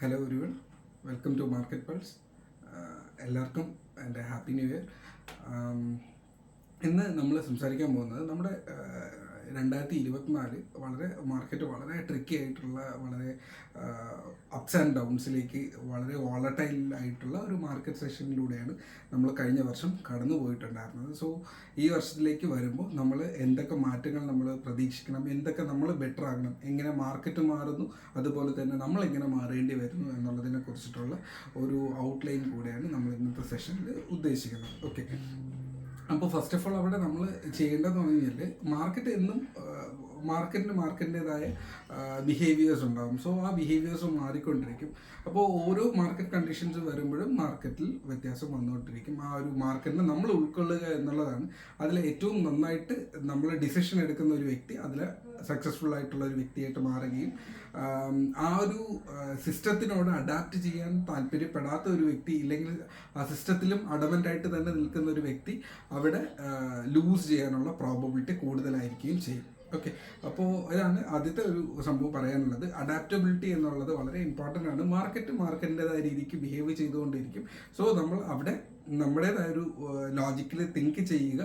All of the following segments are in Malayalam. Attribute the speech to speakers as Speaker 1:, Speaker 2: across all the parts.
Speaker 1: Hello everyone, welcome to Market Pulse. എല്ലാവർക്കും എൻ്റെ ഹാപ്പി ന്യൂ ഇയർ. ഇന്ന് നമ്മൾ സംസാരിക്കാൻ പോകുന്നത് നമ്മുടെ 2024 മാർക്കറ്റ് വളരെ ട്രിക്കി ആയിട്ടുള്ള, വളരെ അപ്സ് ആൻഡ് ഡൗൺസിലേക്ക് വളരെ വോളറ്റൈൽ ആയിട്ടുള്ള ഒരു മാർക്കറ്റ് സെഷനിലൂടെയാണ് നമ്മൾ കഴിഞ്ഞ വർഷം കടന്നു പോയിട്ടുണ്ടായിരുന്നത്. സോ ഈ വർഷത്തിലേക്ക് വരുമ്പോൾ നമ്മൾ എന്തൊക്കെ മാറ്റങ്ങൾ നമ്മൾ പ്രതീക്ഷിക്കണം, എന്തൊക്കെ നമ്മൾ ബെറ്റർ ആകണം, എങ്ങനെ മാർക്കറ്റ് മാറുന്നു, അതുപോലെ തന്നെ നമ്മൾ എങ്ങനെ മാറേണ്ടി വരുന്നു എന്നുള്ളതിനെ കുറിച്ചിട്ടുള്ള ഒരു ഔട്ട്ലൈൻ കൂടെയാണ് നമ്മൾ ഇന്നത്തെ സെഷനിൽ ഉദ്ദേശിക്കുന്നത്. ഓക്കെ, അപ്പോൾ ഫസ്റ്റ് ഓഫ് ഓൾ അവിടെ നമ്മൾ ചെയ്യേണ്ടതെന്ന് പറഞ്ഞു കഴിഞ്ഞാൽ മാർക്കറ്റിൻ്റെതായ ബിഹേവിയേഴ്സ് ഉണ്ടാകും. സോ ആ ബിഹേവിയേഴ്സ് മാറിക്കൊണ്ടിരിക്കും. അപ്പോൾ ഓരോ മാർക്കറ്റ് കണ്ടീഷൻസ് വരുമ്പോഴും മാർക്കറ്റിൽ വ്യത്യാസം വന്നുകൊണ്ടിരിക്കും. ആ ഒരു മാർക്കറ്റിനെ നമ്മൾ ഉൾക്കൊള്ളുക എന്നുള്ളതാണ് അതിൽ ഏറ്റവും നന്നായിട്ട് നമ്മൾ ഡിസിഷൻ എടുക്കുന്ന ഒരു വ്യക്തി അതിൽ സക്സസ്ഫുൾ ആയിട്ടുള്ള ഒരു വ്യക്തിയായിട്ട് മാറുകയും ആ ഒരു സിസ്റ്റത്തിനോട് അഡാപ്റ്റ് ചെയ്യാൻ താല്പര്യപ്പെടാത്ത ഒരു വ്യക്തി, ഇല്ലെങ്കിൽ ആ സിസ്റ്റത്തിലും അഡമൻ്റായിട്ട് തന്നെ നിൽക്കുന്ന ഒരു വ്യക്തി അവിടെ ലൂസ് ചെയ്യാനുള്ള പ്രോബബിലിറ്റി കൂടുതലായിരിക്കുകയും ചെയ്യും. ഓക്കെ, അപ്പോൾ ഇതാണ് ആദ്യത്തെ ഒരു സംഭവം പറയാനുള്ളത്. അഡാപ്റ്റബിലിറ്റി എന്നുള്ളത് വളരെ ഇമ്പോർട്ടൻ്റ് ആണ്. മാർക്കറ്റിൻ്റെതായ രീതിക്ക് ബിഹേവ് ചെയ്തുകൊണ്ടിരിക്കും. സോ നമ്മൾ അവിടെ നമ്മുടേതായ ഒരു ലോജിക്കൽ തിങ്ക് ചെയ്യുക,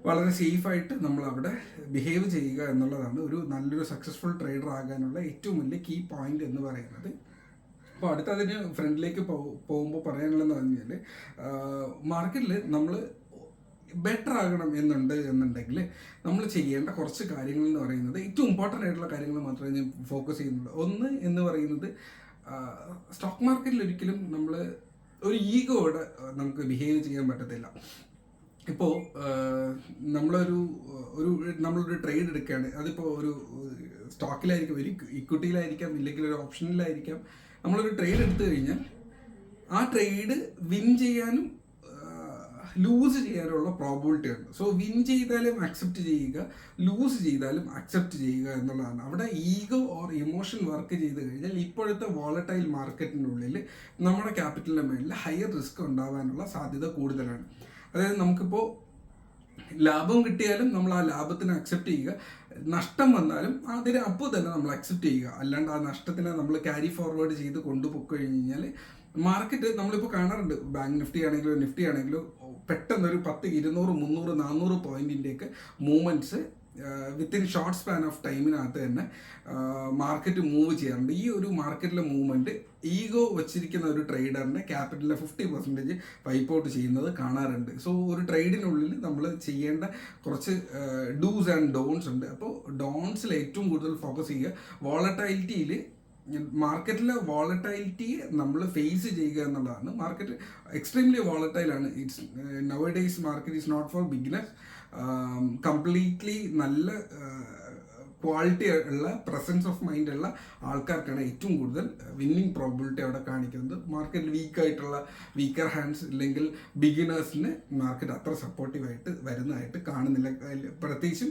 Speaker 1: വളരെ സേഫായിട്ട് നമ്മൾ അവിടെ ബിഹേവ് ചെയ്യുക എന്നുള്ളതാണ് നല്ലൊരു സക്സസ്ഫുൾ ട്രേഡർ ആകാനുള്ള ഏറ്റവും വലിയ കീ പോയിന്റ് എന്ന് പറയുന്നത്. അപ്പോൾ അടുത്തതിന് ഫ്രണ്ടിലേക്ക് പോകുമ്പോൾ പറയാനുള്ളതെന്ന് പറഞ്ഞാൽ, മാർക്കറ്റിൽ നമ്മൾ ബെറ്റർ ആകണം എന്നുണ്ടെങ്കിൽ നമ്മൾ ചെയ്യേണ്ട കുറച്ച് കാര്യങ്ങൾ എന്ന് പറയുന്നത്, ഏറ്റവും ഇമ്പോർട്ടൻ്റ് ആയിട്ടുള്ള കാര്യങ്ങൾ മാത്രമേ ഞാൻ ഫോക്കസ് ചെയ്യുന്നുള്ളൂ. ഒന്ന് എന്ന് പറയുന്നത്, സ്റ്റോക്ക് മാർക്കറ്റിൽ ഒരിക്കലും നമ്മൾ ഒരു ഈഗോയോടെ നമുക്ക് ബിഹേവ് ചെയ്യാൻ പറ്റത്തില്ല. ഇപ്പോൾ നമ്മളൊരു ട്രേഡ് എടുക്കുകയാണ്, അതിപ്പോൾ ഒരു സ്റ്റോക്കിലായിരിക്കും, ഒരു ഇക്വിറ്റിയിലായിരിക്കാം, ഇല്ലെങ്കിൽ ഒരു ഓപ്ഷനിലായിരിക്കാം. നമ്മളൊരു ട്രേഡ് എടുത്തു കഴിഞ്ഞാൽ ആ ട്രേഡ് വിൻ ചെയ്യാനും ലൂസ് ചെയ്യാനുള്ള പ്രോബിലിറ്റി ഉണ്ട്. സോ വിൻ ചെയ്താലും അക്സെപ്റ്റ് ചെയ്യുക, ലൂസ് ചെയ്താലും അക്സെപ്റ്റ് ചെയ്യുക എന്നുള്ളതാണ്. അവിടെ ഈഗോ ഓർ ഇമോഷൻ വർക്ക് ചെയ്ത് കഴിഞ്ഞാൽ ഇപ്പോഴത്തെ വോളറ്റൈൽ മാർക്കറ്റിനുള്ളിൽ നമ്മുടെ ക്യാപിറ്റലിൻ്റെ മേലിൽ ഹയർ റിസ്ക് ഉണ്ടാവാനുള്ള സാധ്യത കൂടുതലാണ്. അതായത് നമുക്കിപ്പോൾ ലാഭം കിട്ടിയാലും നമ്മൾ ആ ലാഭത്തിനെ അക്സെപ്റ്റ് ചെയ്യുക, നഷ്ടം വന്നാലും അതിന് അപ്പോൾ തന്നെ നമ്മൾ അക്സെപ്റ്റ് ചെയ്യുക. അല്ലാണ്ട് ആ നഷ്ടത്തിനെ നമ്മൾ ക്യാരി ഫോർവേഡ് ചെയ്ത് കൊണ്ടുപോയി കഴിഞ്ഞാൽ മാർക്കറ്റ്, നമ്മളിപ്പോൾ കാണാറുണ്ട്, ബാങ്ക് നിഫ്റ്റി ആണെങ്കിലും നിഫ്റ്റി ആണെങ്കിലും പെട്ടെന്നൊരു 10, 200, 300, 400 പോയിന്റിൻ്റെയൊക്കെ movements within short span of ടൈമിനകത്ത് തന്നെ മാർക്കറ്റ് മൂവ് ചെയ്യാറുണ്ട്. ഈ ഒരു മാർക്കറ്റിലെ മൂവ്മെൻറ്റ് ഈഗോ വച്ചിരിക്കുന്ന ഒരു ട്രേഡറിൻ്റെ ക്യാപിറ്റലിലെ 50% വൈപ്പ് ഔട്ട് ചെയ്യുന്നത് കാണാറുണ്ട്. സോ ഒരു ട്രേഡിനുള്ളിൽ നമ്മൾ ചെയ്യേണ്ട കുറച്ച് ഡൂസ് ആൻഡ് ഡോൺസ് ഉണ്ട്. അപ്പോൾ ഡോൺസിൽ ഏറ്റവും കൂടുതൽ ഫോക്കസ് ചെയ്യുക. വോളറ്റൈലിറ്റിയിൽ, മാർക്കറ്റിലെ വോളറ്റൈലിറ്റിയെ നമ്മൾ ഫേസ് ചെയ്യുക എന്നുള്ളതാണ്. മാർക്കറ്റ് എക്സ്ട്രീംലി വോളറ്റൈലാണ്. Nowadays market is not for beginners. Completely നല്ല ക്വാളിറ്റി ഉള്ള പ്രസൻസ് ഓഫ് മൈൻഡ് ഉള്ള ആൾക്കാർക്കാണ് ഏറ്റവും കൂടുതൽ വിന്നിങ് പ്രോബിലിറ്റി അവിടെ കാണിക്കുന്നത്. മാർക്കറ്റ് വീക്കർ ഹാൻഡ്സ് ഇല്ലെങ്കിൽ ബിഗിനേഴ്സിന് മാർക്കറ്റ് അത്ര സപ്പോർട്ടീവായിട്ട് വരുന്നതായിട്ട് കാണുന്നില്ല. പ്രത്യേകിച്ചും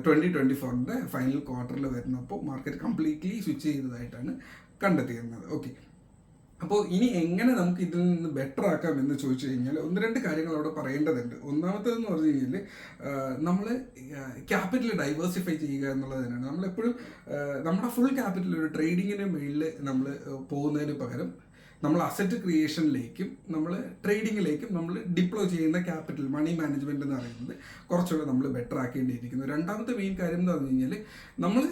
Speaker 1: 2024 ഫൈനൽ ക്വാർട്ടറിൽ വരുന്നപ്പോൾ മാർക്കറ്റ് കംപ്ലീറ്റ്ലി സ്വിച്ച് ചെയ്തതായിട്ടാണ് കണ്ടെത്തിയിരുന്നത്. ഓക്കെ, അപ്പോൾ ഇനി എങ്ങനെ നമുക്ക് ഇതിൽ നിന്ന് ബെറ്റർ ആക്കാം എന്ന് ചോദിച്ചു കഴിഞ്ഞാൽ 1-2 കാര്യങ്ങൾ അവിടെ പറയേണ്ടതുണ്ട്. ഒന്നാമത്തേതെന്ന് പറഞ്ഞു കഴിഞ്ഞാൽ, നമ്മൾ ക്യാപിറ്റൽ ഡൈവേഴ്സിഫൈ ചെയ്യുക എന്നുള്ളത് തന്നെയാണ്. നമ്മളെപ്പോഴും നമ്മുടെ ഫുൾ ക്യാപിറ്റൽ ഒരു ട്രേഡിങ്ങിന് മുകളിൽ നമ്മൾ പോകുന്നതിന് പകരം നമ്മൾ അസറ്റ് ക്രിയേഷനിലേക്കും നമ്മൾ ട്രേഡിങ്ങിലേക്കും നമ്മൾ ഡിപ്ലോയ് ചെയ്യുന്ന ക്യാപിറ്റൽ മണി മാനേജ്മെൻറ്റ് എന്ന് പറയുന്നത് കുറച്ചുകൂടെ നമ്മൾ ബെറ്റർ ആക്കേണ്ടിയിരിക്കുന്നു. രണ്ടാമത്തെ മെയിൻ കാര്യം എന്ന് പറഞ്ഞു കഴിഞ്ഞാൽ, നമ്മൾ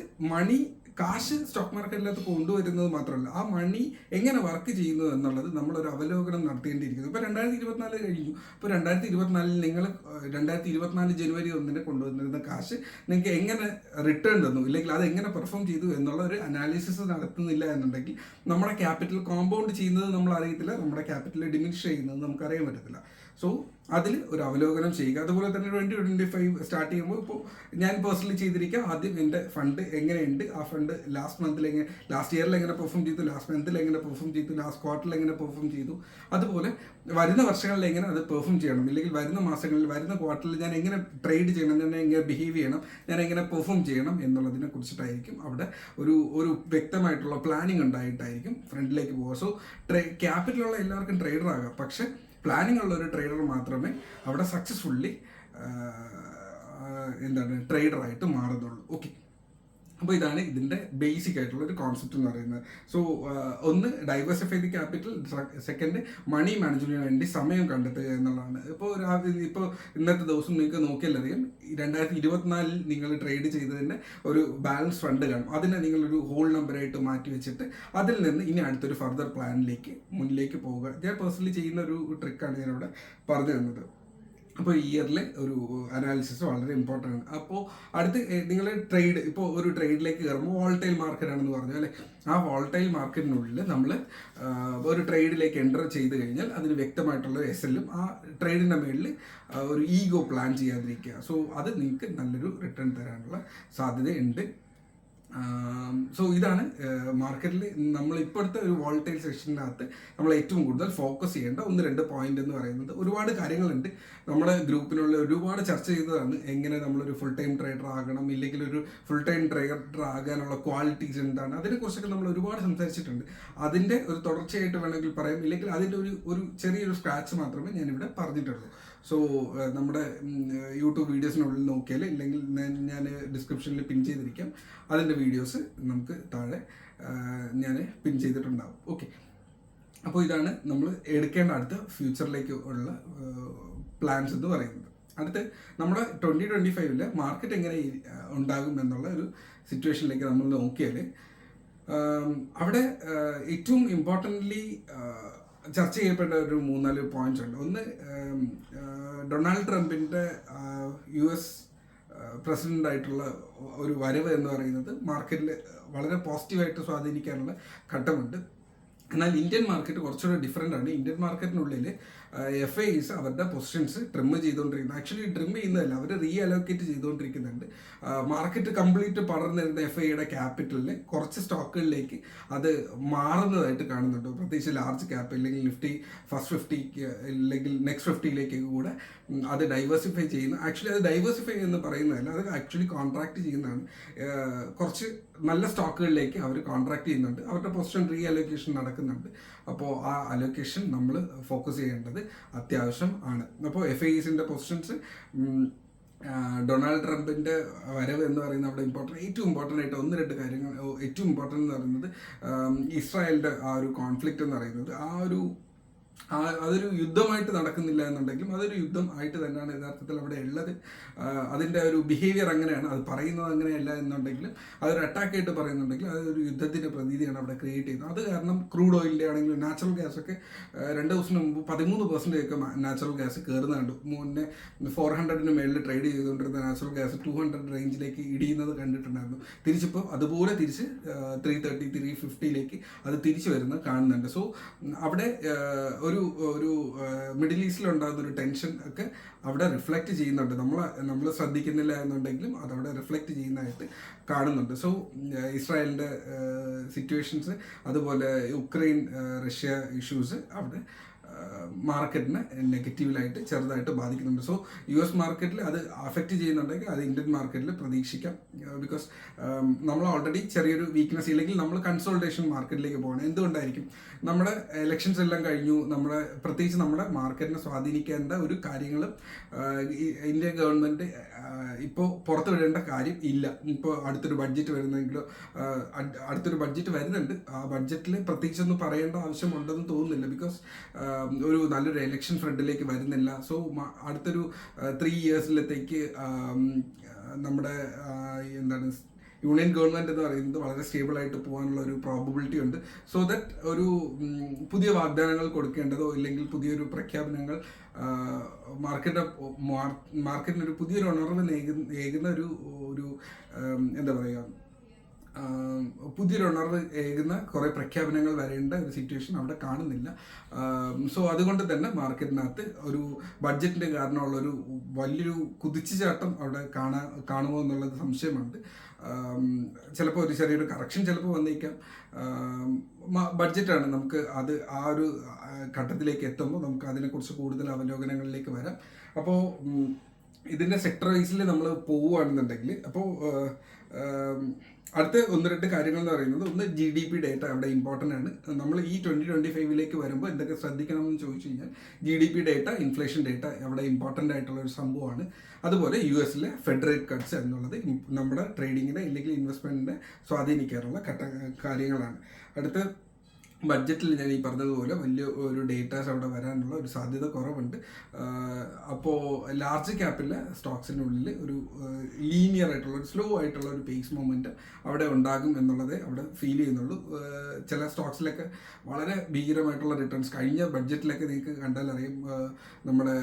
Speaker 1: കാശ് സ്റ്റോക്ക് മാർക്കറ്റിനകത്ത് കൊണ്ടുവരുന്നത് മാത്രമല്ല, ആ മണി എങ്ങനെ വർക്ക് ചെയ്യുന്നത് എന്നുള്ളത് നമ്മളൊരു അവലോകനം നടത്തേണ്ടിയിരിക്കുന്നു. ഇപ്പോൾ 2024 കഴിഞ്ഞു. ഇപ്പോൾ 2024 നിങ്ങൾ 2024 ജനുവരി 1 കൊണ്ടുവന്നിരുന്ന കാശ് നിങ്ങൾക്ക് എങ്ങനെ റിട്ടേൺ തന്നു, ഇല്ലെങ്കിൽ അത് എങ്ങനെ പെർഫോം ചെയ്തു എന്നുള്ള ഒരു അനാലിസിസ് നടത്തുന്നില്ല എന്നുണ്ടെങ്കിൽ നമ്മുടെ ക്യാപിറ്റൽ കോമ്പൗണ്ട് ചെയ്യുന്നത് നമ്മൾ അറിയത്തില്ല, നമ്മുടെ ക്യാപിറ്റൽ ഡിമിനിഷ് ചെയ്യുന്നത് നമുക്കറിയാൻ പറ്റത്തില്ല. സോ അതിൽ ഒരു അവലോകനം ചെയ്യുക. അതുപോലെ തന്നെ 2025 സ്റ്റാർട്ട് ചെയ്യുമ്പോൾ ഇപ്പോൾ ഞാൻ പേഴ്സണലി ചെയ്തിരിക്കുക, ആദ്യം എൻ്റെ ഫണ്ട് എങ്ങനെയുണ്ട്, ആ ഫണ്ട് ലാസ്റ്റ് ഇയറിൽ എങ്ങനെ പെർഫോം ചെയ്തു, ലാസ്റ്റ് മന്തിൽ എങ്ങനെ പെർഫോം ചെയ്തു, ലാസ്റ്റ് ക്വാർട്ടറിൽ എങ്ങനെ പെർഫോം ചെയ്തു, അതുപോലെ വരുന്ന വർഷങ്ങളിൽ എങ്ങനെ അത് പെർഫോം ചെയ്യണം, ഇല്ലെങ്കിൽ വരുന്ന മാസങ്ങളിൽ വരുന്ന ക്വാർട്ടറിൽ ഞാൻ എങ്ങനെ ട്രേഡ് ചെയ്യണം, ഞാൻ എങ്ങനെ ബിഹേവ് ചെയ്യണം, ഞാൻ എങ്ങനെ പെർഫോം ചെയ്യണം എന്നുള്ളതിനെ കുറിച്ചിട്ടായിരിക്കും അവിടെ ഒരു വ്യക്തമായിട്ടുള്ള പ്ലാനിങ് ഉണ്ടായിട്ടായിരിക്കും ഫ്രണ്ടിലേക്ക് പോകുക. സോ ക്യാപിറ്റലുള്ള എല്ലാവർക്കും ട്രേഡർ ആകാം, പക്ഷേ പ്ലാനിങ് ഉള്ള ഒരു ട്രേഡർ മാത്രമേ അവിടെ സക്സസ്ഫുള്ളി ട്രേഡറായിട്ട് മാറുന്നുള്ളൂ. ഓക്കെ, അപ്പോൾ ഇതാണ് ഇതിൻ്റെ ബേസിക് ആയിട്ടുള്ള ഒരു കോൺസെപ്റ്റ് എന്ന് പറയുന്നത്. സോ ഒന്ന് ഡൈവേഴ്സിഫൈ ദി ക്യാപിറ്റൽ, സെക്കൻഡ് മണി മാനേജ്മെന്റിന് വേണ്ടി സമയം കണ്ടെത്തുക എന്നുള്ളതാണ്. ഇപ്പോൾ ഇന്നത്തെ ദിവസം നിങ്ങൾക്ക് നോക്കിയാൽ അറിയാം, 2024 നിങ്ങൾ ട്രേഡ് ചെയ്തതിൻ്റെ ഒരു ബാലൻസ് ഫണ്ട് കാണും. അതിനെ നിങ്ങളൊരു ഹോൾ നമ്പറായിട്ട് മാറ്റി വെച്ചിട്ട് അതിൽ നിന്ന് ഇനി അടുത്തൊരു ഫർദർ പ്ലാനിലേക്ക് മുന്നിലേക്ക് പോവുക. ഞാൻ പേഴ്സണലി ചെയ്യുന്ന ഒരു ട്രിക്കാണ് ഞാനിവിടെ പറഞ്ഞു തന്നത്. അപ്പോൾ ഇയറിലെ ഒരു അനാലിസിസ് വളരെ ഇമ്പോർട്ടൻ്റ് ആണ്. അപ്പോൾ അടുത്ത് നിങ്ങൾ ട്രേഡ്, ഇപ്പോൾ ഒരു ട്രേഡിലേക്ക് കയറുമ്പോൾ വോൾട്ടൈൽ മാർക്കറ്റാണെന്ന് പറഞ്ഞു അല്ലേ, ആ വോൾട്ടൈൽ മാർക്കറ്റിനുള്ളിൽ നമ്മൾ ഒരു ട്രേഡിലേക്ക് എൻ്റർ ചെയ്ത് കഴിഞ്ഞാൽ അതിന് വ്യക്തമായിട്ടുള്ള എസ്എല്ലും ആ ട്രേഡിൻ്റെ മേളിൽ ഒരു ഈഗോ പ്ലാൻ ചെയ്യാതിരിക്കുക. സോ അത് നിങ്ങൾക്ക് നല്ലൊരു റിട്ടേൺ തരാനുള്ള സാധ്യതയുണ്ട്. സോ ഇതാണ് മാർക്കറ്റിൽ നമ്മൾ ഇപ്പോഴത്തെ ഒരു വോൾട്ടൈൽ സെഷനകത്ത് നമ്മൾ ഏറ്റവും കൂടുതൽ ഫോക്കസ് ചെയ്യേണ്ട 1-2 പോയിന്റ് എന്ന് പറയുന്നത്. ഒരുപാട് കാര്യങ്ങളുണ്ട്, നമ്മുടെ ഗ്രൂപ്പിനുള്ള ഒരുപാട് ചർച്ച ചെയ്തതാണ്. എങ്ങനെ നമ്മളൊരു ഫുൾ ടൈം ട്രേഡർ ആകണം, ഇല്ലെങ്കിൽ ഒരു ഫുൾ ടൈം ട്രേഡർ ആകാനുള്ള ക്വാളിറ്റീസ് എന്താണ്, അതിനെക്കുറിച്ചൊക്കെ നമ്മൾ ഒരുപാട് സംസാരിച്ചിട്ടുണ്ട്. അതിൻ്റെ ഒരു തുടർച്ചയായിട്ട് വേണമെങ്കിൽ പറയാം, ഇല്ലെങ്കിൽ അതിൻ്റെ ഒരു ചെറിയൊരു സ്ക്രാച്ച് മാത്രമേ ഞാനിവിടെ പറഞ്ഞിട്ടുള്ളൂ. സോ നമ്മുടെ യൂട്യൂബ് വീഡിയോസിനുള്ളിൽ നോക്കിയാൽ, ഇല്ലെങ്കിൽ ഞാൻ ഡിസ്ക്രിപ്ഷനിൽ പിൻ ചെയ്തിരിക്കാം, അതിൻ്റെ വീഡിയോസ് നമുക്ക് താഴെ ഞാൻ പിൻ ചെയ്തിട്ടുണ്ടാവും. ഓക്കെ, അപ്പോൾ ഇതാണ് നമ്മൾ എടുക്കേണ്ട അടുത്ത ഫ്യൂച്ചറിലേക്ക് ഉള്ള പ്ലാൻസ് എന്ന് പറയുന്നത്. അടുത്ത് നമ്മുടെ 2025 മാർക്കറ്റ് എങ്ങനെ ഉണ്ടാകും എന്നുള്ള ഒരു സിറ്റുവേഷനിലേക്ക് നമ്മൾ നോക്കിയാൽ, അവിടെ ഏറ്റവും ഇമ്പോർട്ടൻ്റ്ലി ചർച്ച ചെയ്യപ്പെട്ട ഒരു 3-4 പോയിന്റ്സ് ഉണ്ട്. ഒന്ന്, ഡൊണാൾഡ് ട്രംപിൻ്റെ US പ്രസിഡന്റ് ആയിട്ടുള്ള ഒരു വരവ് എന്ന് പറയുന്നത് മാർക്കറ്റിൽ വളരെ പോസിറ്റീവായിട്ട് സ്വാധീനിക്കാനുള്ള ഘട്ടമുണ്ട്. എന്നാൽ ഇന്ത്യൻ മാർക്കറ്റ് കുറച്ചുകൂടെ ഡിഫറെൻ്റ് ആണ്. ഇന്ത്യൻ മാർക്കറ്റിനുള്ളിൽ FIs അവരുടെ പൊസിഷൻസ് ട്രിം ചെയ്തുകൊണ്ടിരിക്കുന്നത്, ആക്ച്വലി ട്രിം ചെയ്യുന്നതല്ല, അവർ റീ അലോക്കേറ്റ് ചെയ്തുകൊണ്ടിരിക്കുന്നുണ്ട്. മാർക്കറ്റ് കംപ്ലീറ്റ് പടർന്നിരുന്ന FIയുടെ ക്യാപിറ്റലിൽ കുറച്ച് സ്റ്റോക്കുകളിലേക്ക് അത് മാറുന്നതായിട്ട് കാണുന്നുണ്ട്. പ്രത്യേകിച്ച് ലാർജ് ക്യാപ്പ്, അല്ലെങ്കിൽ നിഫ്റ്റി ഫസ്റ്റ് 50 അല്ലെങ്കിൽ നെക്സ്റ്റ് 50ലേക്ക് കൂടെ അത് ഡൈവേഴ്സിഫൈ ചെയ്യുന്നു. ആക്ച്വലി അത് ഡൈവേഴ്സിഫൈ എന്ന് പറയുന്നതല്ല, അത് ആക്ച്വലി കോൺട്രാക്ട് ചെയ്യുന്നതാണ്. കുറച്ച് നല്ല സ്റ്റോക്കുകളിലേക്ക് അവർ കോൺട്രാക്ട് ചെയ്യുന്നുണ്ട്, അവരുടെ പൊസിഷൻ റീ അലോക്കേഷൻ നടക്കുന്നുണ്ട്. അപ്പോൾ ആ അലോക്കേഷൻ നമ്മൾ ഫോക്കസ് ചെയ്യേണ്ടത് അത്യാവശ്യം ആണ്. അപ്പോൾ FIസിൻ്റെ പൊസിഷൻസ്, ഡൊണാൾഡ് ട്രംപിൻ്റെ വരവ് എന്ന് പറയുന്നത് അവിടെ ഏറ്റവും ഇമ്പോർട്ടൻ്റ് ആയിട്ട് 1-2 കാര്യങ്ങൾ. ഏറ്റവും ഇമ്പോർട്ടൻ്റ് എന്ന് പറയുന്നത് ഇസ്രായേലിൻ്റെ ആ ഒരു കോൺഫ്ലിക്റ്റ് എന്ന് പറയുന്നത്, അതൊരു യുദ്ധമായിട്ട് നടക്കുന്നില്ല എന്നുണ്ടെങ്കിലും അതൊരു യുദ്ധം ആയിട്ട് തന്നെയാണ് യഥാർത്ഥത്തിൽ അവിടെ ഉള്ളത്. അതിൻ്റെ ഒരു ബിഹേവിയർ അങ്ങനെയാണ്, അത് പറയുന്നത് അങ്ങനെയല്ല എന്നുണ്ടെങ്കിലും അതൊരു അറ്റാക്കായിട്ട് പറയുന്നുണ്ടെങ്കിൽ അതൊരു യുദ്ധത്തിൻ്റെ പ്രതീതിയാണ് അവിടെ ക്രിയേറ്റ് ചെയ്യുന്നത്. അത് കാരണം ക്രൂഡ് ഓയിലിൻ്റെ ആണെങ്കിലും നാച്ചുറൽ ഗ്യാസൊക്കെ 2 ദിവസത്തിന് മുമ്പ് 13% നാച്ചുറൽ ഗ്യാസ് കയറുന്ന കണ്ടു. മുന്നേ 400-ന് മേളിൽ ട്രേഡ് ചെയ്തുകൊണ്ടിരുന്ന നാച്ചുറൽ ഗ്യാസ് 200 റേഞ്ചിലേക്ക് ഇടിയുന്നത് കണ്ടിട്ടുണ്ടായിരുന്നു. തിരിച്ചിപ്പോൾ അതുപോലെ തിരിച്ച് 330, 350ലേക്ക് അത് തിരിച്ചു വരുന്നത് കാണുന്നുണ്ട്. സോ അവിടെ ഒരു മിഡിൽ ഈസ്റ്റിലുണ്ടാകുന്ന ഒരു ടെൻഷൻ ഒക്കെ അവിടെ റിഫ്ലക്റ്റ് ചെയ്യുന്നുണ്ട്. നമ്മൾ ശ്രദ്ധിക്കുന്നില്ല എന്നുണ്ടെങ്കിലും അതവിടെ റിഫ്ലക്റ്റ് ചെയ്യുന്നതായിട്ട് കാണുന്നുണ്ട്. സോ ഇസ്രായേലിൻ്റെ സിറ്റുവേഷൻസ്, അതുപോലെ യുക്രൈൻ റഷ്യ ഇഷ്യൂസ് അവിടെ മാർക്കറ്റിനെ നെഗറ്റീവിലായിട്ട് ചെറുതായിട്ട് ബാധിക്കുന്നുണ്ട്. സോ US മാർക്കറ്റിൽ അത് അഫക്റ്റ് ചെയ്യുന്നുണ്ടെങ്കിൽ അത് ഇന്ത്യൻ മാർക്കറ്റിൽ പ്രതീക്ഷിക്കാം. ബിക്കോസ് നമ്മൾ ഓൾറെഡി ചെറിയൊരു വീക്ക്നെസ്, ഇല്ലെങ്കിൽ നമ്മൾ കൺസോൾട്ടേഷൻ മാർക്കറ്റിലേക്ക് പോകണം. എന്തുകൊണ്ടായിരിക്കും? നമ്മുടെ ഇലക്ഷൻസ് എല്ലാം കഴിഞ്ഞു, പ്രത്യേകിച്ച് നമ്മുടെ മാർക്കറ്റിനെ സ്വാധീനിക്കേണ്ട ഒരു കാര്യങ്ങളും ഇന്ത്യൻ ഗവൺമെൻറ് ഇപ്പോൾ പുറത്തു വിടേണ്ട കാര്യം ഇല്ല. ഇപ്പോൾ അടുത്തൊരു ബഡ്ജറ്റ് വരുന്നെങ്കിലോ, അടുത്തൊരു ബഡ്ജറ്റ് വരുന്നുണ്ട്, ആ ബഡ്ജറ്റിൽ പ്രത്യേകിച്ചൊന്നും പറയേണ്ട ആവശ്യമുണ്ടെന്ന് തോന്നുന്നില്ല. ബിക്കോസ് ഒരു നല്ലൊരു ഇലക്ഷൻ ഫ്രണ്ടിലേക്ക് വരുന്നില്ല. സോ അടുത്തൊരു 3 ഇയേഴ്സിലത്തേക്ക് നമ്മുടെ യൂണിയൻ ഗവൺമെൻറ് എന്ന് പറയുന്നത് വളരെ സ്റ്റേബിൾ ആയിട്ട് പോകാനുള്ള ഒരു പ്രോബബിലിറ്റി ഉണ്ട്. സോ ദാറ്റ് ഒരു പുതിയ വാഗ്ദാനങ്ങൾ കൊടുക്കേണ്ടതോ ഇല്ലെങ്കിൽ പുതിയൊരു പ്രഖ്യാപനങ്ങൾ മാർക്കറ്റിനൊരു പുതിയൊരു ഉണർവ് ഏകുന്ന ഒരു എന്താ പറയുക, പുതിയൊരു ഉണർവ് ഏകുന്ന കുറേ പ്രഖ്യാപനങ്ങൾ വരേണ്ട ഒരു സിറ്റുവേഷൻ അവിടെ കാണുന്നില്ല. സോ അതുകൊണ്ട് തന്നെ മാർക്കറ്റിനകത്ത് ഒരു ബഡ്ജറ്റിൻ്റെ കാരണമുള്ളൊരു വലിയൊരു കുതിച്ചുചാട്ടം അവിടെ കാണുമോ എന്നുള്ളത് സംശയമുണ്ട്. ചിലപ്പോൾ ഒരു ചെറിയൊരു കറക്ഷൻ ചിലപ്പോൾ വന്നേക്കാം. ബഡ്ജറ്റാണ്, നമുക്ക് അത് ആ ഒരു ഘട്ടത്തിലേക്ക് എത്തുമ്പോൾ നമുക്ക് അതിനെക്കുറിച്ച് കൂടുതൽ അവലോകനങ്ങളിലേക്ക് വരാം. അപ്പോൾ ഇതിൻ്റെ സെക്ടർ വൈസിൽ നമ്മൾ പോവുകയാണെന്നുണ്ടെങ്കിൽ, അപ്പോൾ അടുത്ത 1-2 കാര്യങ്ങൾ എന്ന് പറയുന്നത്, ഒന്ന് GDP ഡേറ്റ അവിടെ ഇമ്പോർട്ടൻ്റ് ആണ്. നമ്മൾ ഈ 2025 വരുമ്പോൾ എന്തൊക്കെ ശ്രദ്ധിക്കണം എന്ന് ചോദിച്ചു കഴിഞ്ഞാൽ GDP ഡേറ്റ, ഇൻഫ്ലേഷൻ ഡേറ്റ അവിടെ ഇമ്പോർട്ടൻ്റ് ആയിട്ടുള്ള ഒരു സംഭവമാണ്. അതുപോലെ US ഫെഡ് റേറ്റ് കട്ട്സ് എന്നുള്ളത് നമ്മുടെ ട്രേഡിങ്ങിനെ ഇല്ലെങ്കിൽ ഇൻവെസ്റ്റ്മെൻറ്റിനെ സ്വാധീനിക്കാനുള്ള കാര്യങ്ങളാണ്. അടുത്ത ബഡ്ജറ്റിൽ ഞാൻ ഈ പറഞ്ഞതുപോലെ വലിയ ഒരു ഡേറ്റാസ് അവിടെ വരാനുള്ള ഒരു സാധ്യത കുറവുണ്ട്. അപ്പോൾ ലാർജ് ക്യാപ്പിലെ സ്റ്റോക്സിൻ്റെ ഉള്ളിൽ ഒരു ലീനിയർ ആയിട്ടുള്ള ഒരു സ്ലോ ആയിട്ടുള്ള ഒരു പേസ് മൊമെൻറ്റ് അവിടെ ഉണ്ടാകും എന്നുള്ളതേ അവിടെ ഫീൽ ചെയ്യുന്നുള്ളൂ. ചില സ്റ്റോക്സിലൊക്കെ വളരെ ഭീകരമായിട്ടുള്ള റിട്ടേൺസ് കഴിഞ്ഞ ബഡ്ജറ്റിലൊക്കെ നിങ്ങൾക്ക് കണ്ടാൽ അറിയാം. നമ്മുടെ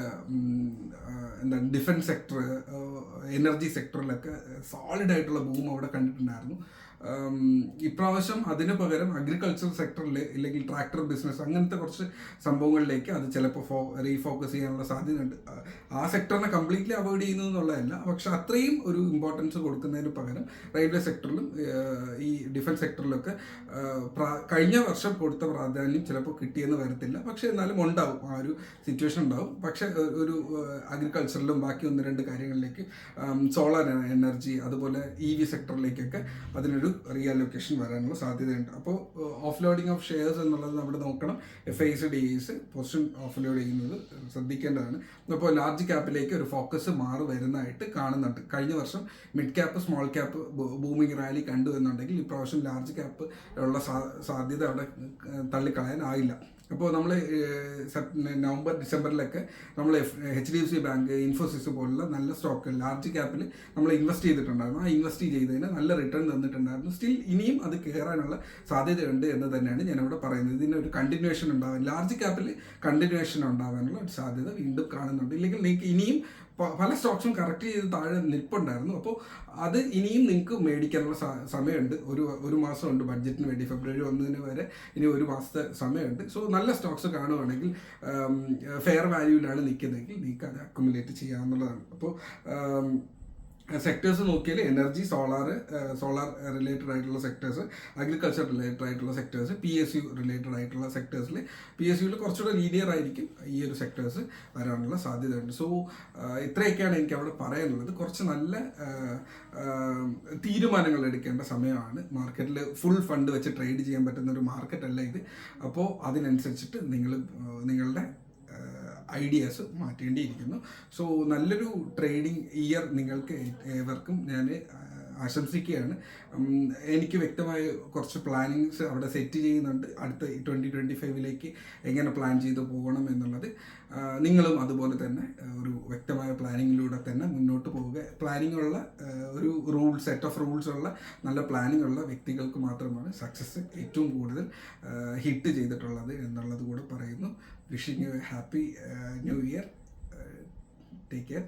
Speaker 1: എന്താണ് ഡിഫൻസ് സെക്ടർ, എനർജി സെക്ടറിലൊക്കെ സോളിഡ് ആയിട്ടുള്ള ബൂം അവിടെ കണ്ടിട്ടുണ്ടായിരുന്നു. ഇപ്രാവശ്യം അതിന് പകരം അഗ്രികൾച്ചർ സെക്ടറിൽ ഇല്ലെങ്കിൽ ട്രാക്ടർ ബിസിനസ് അങ്ങനത്തെ കുറച്ച് സംഭവങ്ങളിലേക്ക് അത് ചിലപ്പോൾ റീഫോക്കസ് ചെയ്യാനുള്ള സാധ്യതയുണ്ട്. ആ സെക്ടറിനെ കംപ്ലീറ്റ്ലി അവോയ്ഡ് ചെയ്യുന്നു എന്നുള്ളതല്ല, പക്ഷെ അത്രയും ഒരു ഇമ്പോർട്ടൻസ് കൊടുക്കുന്നതിന് പകരം റെയിൽവേ സെക്ടറിലും ഈ ഡിഫൻസ് സെക്ടറിലൊക്കെ കഴിഞ്ഞ വർഷം കൊടുത്ത പ്രാധാന്യം ചിലപ്പോൾ കിട്ടിയെന്ന് വരത്തില്ല. പക്ഷെ എന്നാലും ഉണ്ടാവും, ആ ഒരു സിറ്റുവേഷൻ ഉണ്ടാവും. പക്ഷെ ഒരു അഗ്രികൾച്ചറിലും ബാക്കി 1-2 കാര്യങ്ങളിലേക്ക്, സോളാർ എനർജി അതുപോലെ EV സെക്ടറിലേക്കൊക്കെ അതിനൊരു റീഅലോക്കേഷൻ വരാനുള്ള സാധ്യതയുണ്ട്. അപ്പോൾ ഓഫ് ലോഡിങ് ഓഫ് ഷെയർസ് എന്നുള്ളത് നമ്മൾ നോക്കണം. FIs DIs position of load ചെയ്യുന്നത് ശ്രദ്ധിക്കേണ്ടതാണ്. അപ്പോൾ ലാർജ് ക്യാപ്പിലേക്ക് ഒരു ഫോക്കസ് മാറി വരുന്നതായിട്ട് കാണുന്നുണ്ട്. കഴിഞ്ഞ വർഷം mid cap, small cap booming rally കണ്ടു എന്നുണ്ടെങ്കിൽ ഇപ്രാവശ്യം ലാർജ് ക്യാപ്പ് ഉള്ള സാധ്യത അവിടെ തള്ളിക്കളയാനായില്ല. അപ്പോൾ നമ്മൾ നവംബർ ഡിസംബറിലൊക്കെ നമ്മൾ HDFC ബാങ്ക്, ഇൻഫോസിസ് പോലുള്ള നല്ല സ്റ്റോക്ക് ലാർജ് ക്യാപ്പിൽ നമ്മൾ ഇൻവെസ്റ്റ് ചെയ്തിട്ടുണ്ടായിരുന്നു. ആ ഇൻവെസ്റ്റ് ചെയ്തതിന് നല്ല റിട്ടേൺ തന്നിട്ടുണ്ടായിരുന്നു. സ്റ്റിൽ ഇനിയും അത് കയറാനുള്ള സാധ്യതയുണ്ട് എന്ന് തന്നെയാണ് ഞാനിവിടെ പറയുന്നത്. ഇതിനൊരു കണ്ടിന്യൂവേഷൻ ഉണ്ടാവാൻ, ലാർജ് ക്യാപ്പിൽ കണ്ടിന്യൂവേഷൻ ഉണ്ടാവാനുള്ള ഒരു സാധ്യത വീണ്ടും കാണുന്നുണ്ട്. ഇല്ലെങ്കിൽ നിങ്ങൾക്ക് ഇനിയും പല സ്റ്റോക്സും കറക്റ്റ് ചെയ്ത് താഴെ നിൽപ്പുണ്ടായിരുന്നു. അപ്പോൾ അത് ഇനിയും നിങ്ങൾക്ക് മേടിക്കാനുള്ള സമയമുണ്ട്. ഒരു മാസമുണ്ട് ബഡ്ജറ്റിന് വേണ്ടി, ഫെബ്രുവരി 1 വരെ ഇനി ഒരു മാസത്തെ സമയമുണ്ട്. സോ നല്ല സ്റ്റോക്സ് കാണുവാണെങ്കിൽ ഫെയർ വാല്യൂവിലാണ് നിൽക്കുന്നതെങ്കിൽ നിങ്ങൾക്ക് അത് അക്യുമുലേറ്റ് ചെയ്യാവുന്നതാണ്. അപ്പോൾ സെക്ടേഴ്സ് നോക്കിയാൽ എനർജി, സോളാർ റിലേറ്റഡ് ആയിട്ടുള്ള സെക്ടേഴ്സ്, അഗ്രികൾച്ചർ റിലേറ്റഡ് ആയിട്ടുള്ള സെക്ടേഴ്സ്, PSU റിലേറ്റഡ് ആയിട്ടുള്ള സെക്ടേഴ്സിൽ PSUവിൽ കുറച്ചുകൂടെ ലീനിയർ ആയിരിക്കും ഈ ഒരു സെക്ടേഴ്സ് വരാനുള്ള സാധ്യതയുണ്ട്. സോ ഇത്രയൊക്കെയാണ് എനിക്ക് അവിടെ പറയാനുള്ളത്. കുറച്ച് നല്ല തീരുമാനങ്ങൾ എടുക്കേണ്ട സമയമാണ്. മാർക്കറ്റിൽ ഫുൾ ഫണ്ട് വെച്ച് ട്രേഡ് ചെയ്യാൻ പറ്റുന്ന ഒരു മാർക്കറ്റ് അല്ല ഇത്. അപ്പോൾ അതിനനുസരിച്ചിട്ട് നിങ്ങളുടെ ഐഡിയാസ് മാറ്റേണ്ടിയിരിക്കുന്നു. സോ നല്ലൊരു ട്രേഡിംഗ് ഇയർ നിങ്ങൾക്ക് ഏവർക്കും ഞാൻ ആശംസിക്കുകയാണ്. എനിക്ക് വ്യക്തമായ കുറച്ച് പ്ലാനിങ്സ് അവിടെ സെറ്റ് ചെയ്യുന്നുണ്ട്. അടുത്ത 2025 എങ്ങനെ പ്ലാൻ ചെയ്ത് പോകണം എന്നുള്ളത്. നിങ്ങളും അതുപോലെ തന്നെ ഒരു വ്യക്തമായ പ്ലാനിങ്ങിലൂടെ തന്നെ മുന്നോട്ട് പോവുക. പ്ലാനിങ് ഉള്ള ഒരു സെറ്റ് ഓഫ് റൂൾസ് ഉള്ള നല്ല പ്ലാനിങ് ഉള്ള വ്യക്തികൾക്ക് മാത്രമാണ് സക്സസ് ഏറ്റവും കൂടുതൽ ഹിറ്റ് ചെയ്തിട്ടുള്ളത് എന്നുള്ളത് കൂടെ പറയുന്നു. Wishing you A happy new year. Take care.